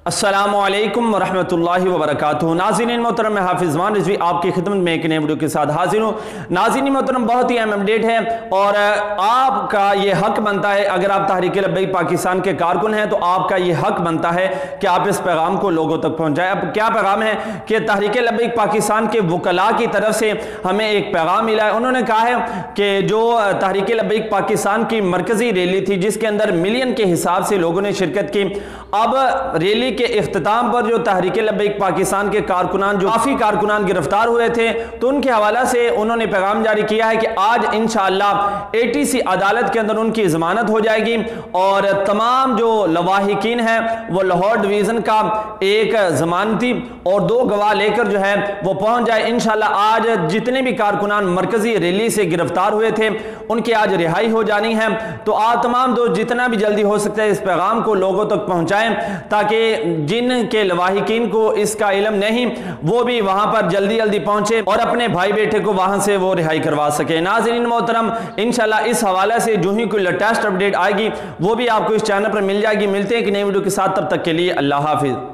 अस्सलामु अलैकुम वरहमतुल्लाहि वबरकातुहू। नाज़रीन मोहतरम, मैं हाफिज साद रिज़वी आपकी खिदमत में एक नए वीडियो के साथ हाजिर हूँ। नाज़रीन मोहतरम, बहुत ही अहम अपडेट है और आपका ये हक बनता है, अगर आप तहरीक लब्बैक पाकिस्तान के कारकुन हैं तो आपका ये हक बनता है कि आप इस पैगाम को लोगों तक पहुँचाएँ। अब क्या पैगाम है कि तहरीक लब्बैक पाकिस्तान के वकला की तरफ से हमें एक पैगाम मिला है। उन्होंने कहा है कि जो तहरीक लब्बैक पाकिस्तान की मरकज़ी रैली थी जिसके अंदर मिलियन के हिसाब से लोगों ने शिरकत की, अब रैली के इख्तिताम पर जो तहरीक लब्बैक पाकिस्तान के कारकुनान, जो काफ़ी कारकुनान गिरफ्तार हुए थे, तो उनके हवाला से उन्होंने पैगाम जारी किया है कि आज इंशाअल्लाह ATC अदालत के अंदर उनकी ज़मानत हो जाएगी और तमाम जो लवाहिकीन हैं वो लाहौर डिवीज़न का एक ज़मानती और 2 गवाह लेकर जो है वो पहुँच जाए। इंशाअल्लाह आज जितने भी कारकुनान मरकज़ी रैली से गिरफ्तार हुए थे उनकी आज रिहाई हो जानी है। तो आज तमाम दोस्त जितना भी जल्दी हो सकता है इस पैगाम को लोगों तक पहुँचाएँ ताकि जिन के लवाहिकीन को इसका इल्म नहीं वो भी वहां पर जल्दी जल्दी पहुंचे और अपने भाई बेटे को वहां से वो रिहाई करवा सके। नाज़रीन मोहतरम, इंशाल्लाह इस हवाले से जो ही कोई लेटेस्ट अपडेट आएगी वो भी आपको इस चैनल पर मिल जाएगी। मिलते हैं एक नई वीडियो के साथ, तब तक के लिए अल्लाह हाफिज।